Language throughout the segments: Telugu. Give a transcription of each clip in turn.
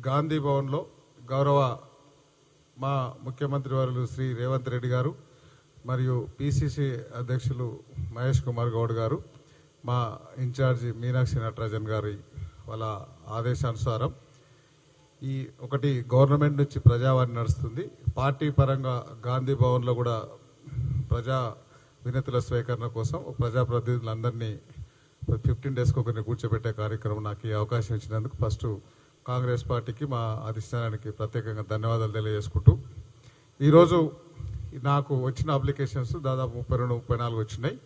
గాంధీ భవన్లో గౌరవ మా ముఖ్యమంత్రి వర్యులు శ్రీ రేవంత్ రెడ్డి గారు మరియు పిసిసి అధ్యక్షులు మహేష్ కుమార్ గౌడ్ గారు, మా ఇన్ఛార్జి మీనాక్షి నటరాజన్ గారి వాళ్ళ ఆదేశానుసారం ఈ ఒకటి గవర్నమెంట్ నుంచి ప్రజావాణి నడుస్తుంది. పార్టీ పరంగా గాంధీ భవన్లో కూడా ప్రజా వినతుల స్వీకరణ కోసం ప్రజాప్రతినిధులందరినీ 15 డేస్కి ఒకరిని కూర్చోబెట్టే కార్యక్రమం నాకు ఈ అవకాశం ఇచ్చినందుకు ఫస్ట్ కాంగ్రెస్ పార్టీకి, మా అధిష్టానానికి ప్రత్యేకంగా ధన్యవాదాలు తెలియజేసుకుంటూ, ఈరోజు నాకు వచ్చిన అప్లికేషన్స్ దాదాపు 32-34 వచ్చినాయి.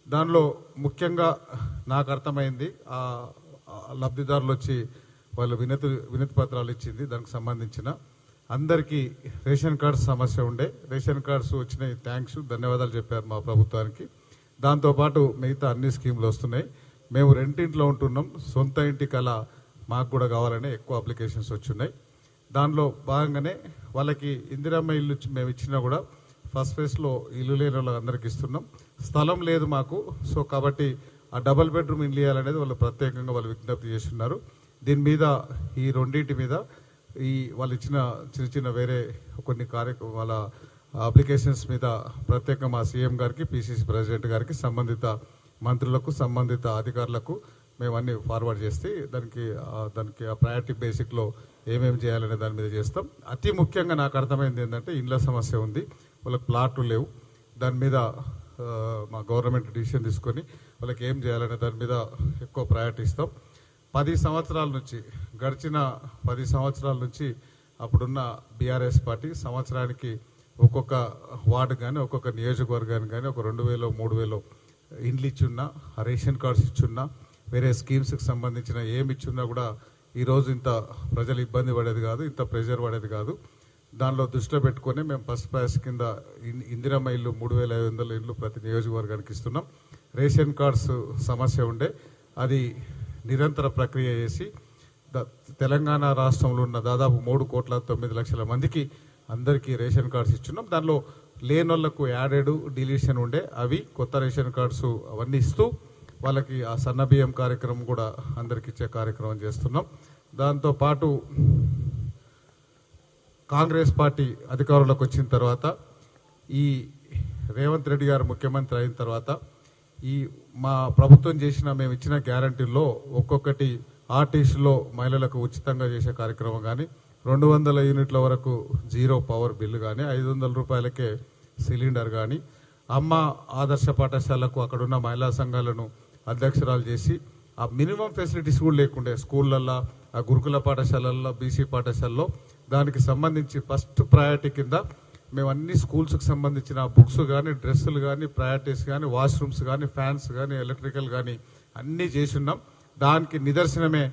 దానిలో ముఖ్యంగా నాకు అర్థమైంది లబ్ధిదారులు వచ్చి వాళ్ళు వినతి పత్రాలు ఇచ్చింది. దానికి సంబంధించిన అందరికీ రేషన్ కార్డ్స్ సమస్య ఉండే, రేషన్ కార్డ్స్ వచ్చినాయి, థ్యాంక్స్, ధన్యవాదాలు చెప్పారు మా ప్రభుత్వానికి. దాంతోపాటు మిగతా అన్ని స్కీములు వస్తున్నాయి. మేము రెంటింట్లో ఉంటున్నాం, సొంత ఇంటి కళ మాకు కూడా కావాలని ఎక్కువ అప్లికేషన్స్ వచ్చున్నాయి. దానిలో భాగంగానే వాళ్ళకి ఇందిరమ్మ ఇల్లు మేము ఇచ్చినా కూడా ఫస్ట్ ఫేజ్లో ఇల్లు లేని వాళ్ళందరికీ ఇస్తున్నాం. స్థలం లేదు మాకు, సో కాబట్టి ఆ డబుల్ బెడ్రూమ్ ఇల్లు ఇవ్వాలనేది వాళ్ళు ప్రత్యేకంగా వాళ్ళు విజ్ఞప్తి చేస్తున్నారు. దీని మీద ఈ రెండింటి మీద వాళ్ళు ఇచ్చిన చిన్న వేరే కొన్ని వాళ్ళ అప్లికేషన్స్ మీద ప్రత్యేకంగా మా సీఎం గారికి, పిసిసి ప్రెసిడెంట్ గారికి, సంబంధిత మంత్రులకు, సంబంధిత అధికారులకు మేము అన్ని ఫార్వర్డ్ చేస్తే దానికి ఆ ప్రయారిటీ బేసిక్లో ఏమేమి చేయాలనే దాని మీద చేస్తాం. అతి ముఖ్యంగా నాకు అర్థమైంది ఏంటంటే ఇండ్ల సమస్య ఉంది, వాళ్ళకి ప్లాట్లు లేవు. దాని మీద మా గవర్నమెంట్ డిసిషన్ తీసుకొని వాళ్ళకి ఏం చేయాలనే దాని మీద ఎక్కువ ప్రయారిటీ ఇస్తాం. 10 సంవత్సరాల నుంచి, గడిచిన 10 సంవత్సరాల నుంచి అప్పుడున్న బీఆర్ఎస్ పార్టీ సంవత్సరానికి ఒక్కొక్క వార్డు కానీ ఒక్కొక్క నియోజకవర్గానికి కానీ ఒక 2000-3000 ఇండ్లు ఇచ్చున్నా, రేషన్ కార్డ్స్ ఇచ్చున్నా, వేరే స్కీమ్స్కి సంబంధించిన ఏమి ఇచ్చున్నా కూడా ఈరోజు ఇంత ప్రజలు ఇబ్బంది పడేది కాదు, ఇంత ప్రెషర్ పడేది కాదు. దానిలో దృష్టిలో పెట్టుకొని మేము ఫస్ట్ ప్రైస్ కింద ఇందిరమ్మ ఇల్లు 3500 ఇల్లు ప్రతి నియోజకవర్గానికి ఇస్తున్నాం. రేషన్ కార్డ్స్ సమస్య ఉండే, అది నిరంతర ప్రక్రియ చేసి తెలంగాణ రాష్ట్రంలో ఉన్న దాదాపు 3,9,00,000 మందికి అందరికీ రేషన్ కార్డ్స్ ఇస్తున్నాం. దానిలో లేని వాళ్లకు యాడెడ్ డిలీషన్ ఉండే, అవి కొత్త రేషన్ కార్డ్స్ అవన్నీ ఇస్తూ వాళ్ళకి ఆ సన్న బియ్యం కార్యక్రమం కూడా అందరికి ఇచ్చే కార్యక్రమం చేస్తున్నాం. దాంతోపాటు కాంగ్రెస్ పార్టీ అధికారంలోకి వచ్చిన తర్వాత, ఈ రేవంత్ రెడ్డి గారు ముఖ్యమంత్రి అయిన తర్వాత మా ప్రభుత్వం మేము ఇచ్చిన గ్యారంటీల్లో ఒక్కొక్కటి ఆర్టీసీలో మహిళలకు ఉచితంగా చేసే కార్యక్రమం కానీ, 200 యూనిట్ల వరకు 0 పవర్ బిల్లు కానీ, 500 రూపాయలకే సిలిండర్ కానీ, అమ్మ ఆదర్శ పాఠశాలకు అక్కడున్న మహిళా సంఘాలను అధ్యక్షురాలు చేసి ఆ మినిమం ఫెసిలిటీస్ కూడా లేకుండే స్కూళ్ళల్లో, ఆ గురుకుల పాఠశాలల్లో, బీసీ పాఠశాలలో దానికి సంబంధించి ఫస్ట్ ప్రయారిటీ కింద మేము అన్ని స్కూల్స్కి సంబంధించిన బుక్స్ కానీ, డ్రెస్సులు కానీ, ప్రయారిటీస్ కానీ, వాష్రూమ్స్ కానీ, ఫ్యాన్స్ కానీ, ఎలక్ట్రికల్ కానీ అన్నీ చేసి ఉన్నాం. దానికి నిదర్శనమే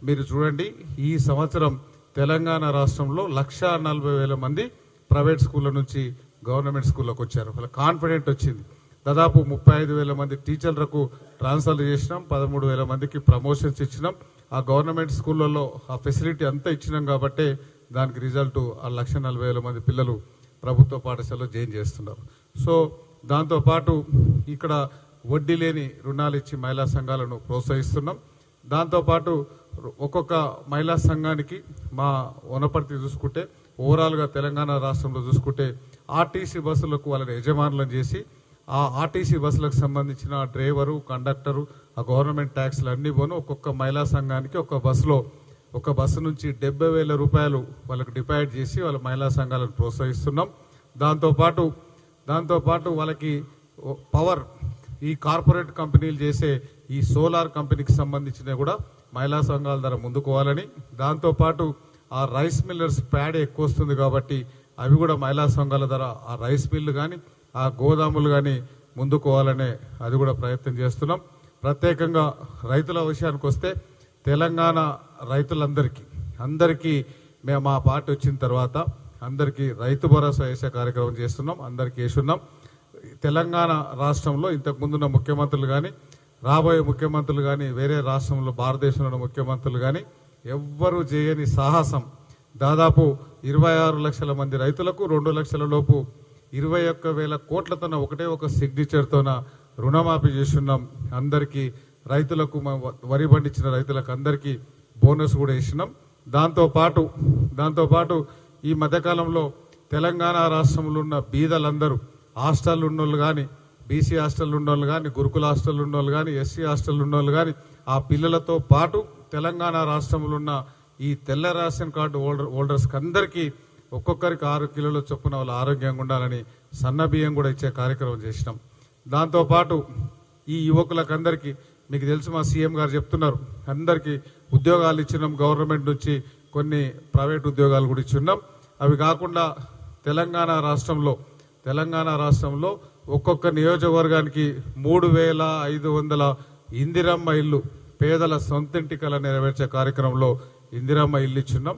మీరు చూడండి, ఈ సంవత్సరం తెలంగాణ రాష్ట్రంలో 1,40,000 మంది ప్రైవేట్ స్కూళ్ళ నుంచి గవర్నమెంట్ స్కూల్లోకి వచ్చారు. వాళ్ళ కాన్ఫిడెంట్ వచ్చింది. దాదాపు 35,000 మంది టీచర్లకు ట్రాన్స్ఫర్లు చేసినాం, 13,000 మందికి ప్రమోషన్స్ ఇచ్చినాం. ఆ గవర్నమెంట్ స్కూళ్ళల్లో ఆ ఫెసిలిటీ అంతా ఇచ్చినాం కాబట్టి దానికి రిజల్ట్ ఆ 1,40,000 మంది పిల్లలు ప్రభుత్వ పాఠశాలలో జాయిన్ చేస్తున్నారు. సో దాంతోపాటు ఇక్కడ వడ్డీ లేని రుణాలు ఇచ్చి మహిళా సంఘాలను ప్రోత్సహిస్తున్నాం. దాంతోపాటు ఒక్కొక్క మహిళా సంఘానికి మా వనపర్తి చూసుకుంటే, ఓవరాల్గా తెలంగాణ రాష్ట్రంలో చూసుకుంటే ఆర్టీసీ బస్సులకు వాళ్ళని యజమానులను చేసి ఆ ఆర్టీసీ బస్సులకు సంబంధించిన డ్రైవరు, కండక్టరు, ఆ గవర్నమెంట్ ట్యాక్స్లు అన్నీ పోను ఒక్కొక్క మహిళా సంఘానికి ఒక బస్సు నుంచి 70,000 రూపాయలు వాళ్ళకు డిపాజిట్ చేసి వాళ్ళ మహిళా సంఘాలను ప్రోత్సహిస్తున్నాం. దాంతోపాటు వాళ్ళకి పవర్, ఈ కార్పొరేట్ కంపెనీలు చేసే ఈ సోలార్ కంపెనీకి సంబంధించిన కూడా మహిళా సంఘాల ద్వారా ముందుకోవాలని, దాంతోపాటు ఆ రైస్ మిల్లర్స్ ప్యాడ్ ఎక్కువ వస్తుంది కాబట్టి అవి కూడా మహిళా సంఘాల ద్వారా ఆ రైస్ మిల్లు కానీ, ఆ గోదాములు కానీ ముందుకోవాలనే అది కూడా ప్రయత్నం చేస్తున్నాం. ప్రత్యేకంగా రైతుల విషయానికి వస్తే, తెలంగాణ రైతులందరికీ మేము మా పార్టీ వచ్చిన తర్వాత అందరికీ రైతు భరోసా వేసే కార్యక్రమం చేస్తున్నాం, అందరికీ వేసున్నాం. తెలంగాణ రాష్ట్రంలో ఇంతకుముందున్న ముఖ్యమంత్రులు కానీ, రాబోయే ముఖ్యమంత్రులు కానీ, వేరే రాష్ట్రంలో భారతదేశంలో ఉన్న ముఖ్యమంత్రులు కానీ ఎవ్వరూ చేయని సాహసం, దాదాపు 26 లక్షల మంది రైతులకు 2 లక్షల లోపు 21,000 కోట్లతోన ఒకటే ఒక సిగ్నేచర్తోన రుణమాఫీ చేస్తున్నాం. అందరికీ రైతులకు వరి పండించిన రైతులకు అందరికీ బోనస్ కూడా ఇచ్చినాం. దాంతోపాటు ఈ మధ్యకాలంలో తెలంగాణ రాష్ట్రంలో ఉన్న బీదలందరూ హాస్టల్ ఉన్నోళ్ళు కానీ, బీసీ హాస్టల్ ఉన్నోళ్ళు కానీ, గురుకుల హాస్టల్ ఉన్నోళ్ళు కానీ, ఎస్సీ హాస్టల్ ఉన్నోళ్ళు కానీ, ఆ పిల్లలతో పాటు తెలంగాణ రాష్ట్రంలో ఉన్న ఈ తెల్ల రేషన్ కార్డు హోల్డర్స్కి అందరికీ ఒక్కొక్కరికి 6 కిలోల చొప్పున వాళ్ళు ఆరోగ్యంగా ఉండాలని సన్న బియ్యం కూడా ఇచ్చే కార్యక్రమం చేసినాం. దాంతోపాటు ఈ యువకులకు అందరికీ మీకు తెలుసు, మా సీఎం గారు చెప్తున్నారు, అందరికీ ఉద్యోగాలు ఇచ్చినాం. గవర్నమెంట్ నుంచి కొన్ని ప్రైవేట్ ఉద్యోగాలు కూడా ఇచ్చిన్నాం. అవి కాకుండా తెలంగాణ రాష్ట్రంలో ఒక్కొక్క నియోజకవర్గానికి 3,500 ఇందిరమ్మ ఇల్లు, పేదల సొంతింటి కల నెరవేర్చే కార్యక్రమంలో ఇందిరమ్మ ఇల్లు ఇచ్చున్నాం.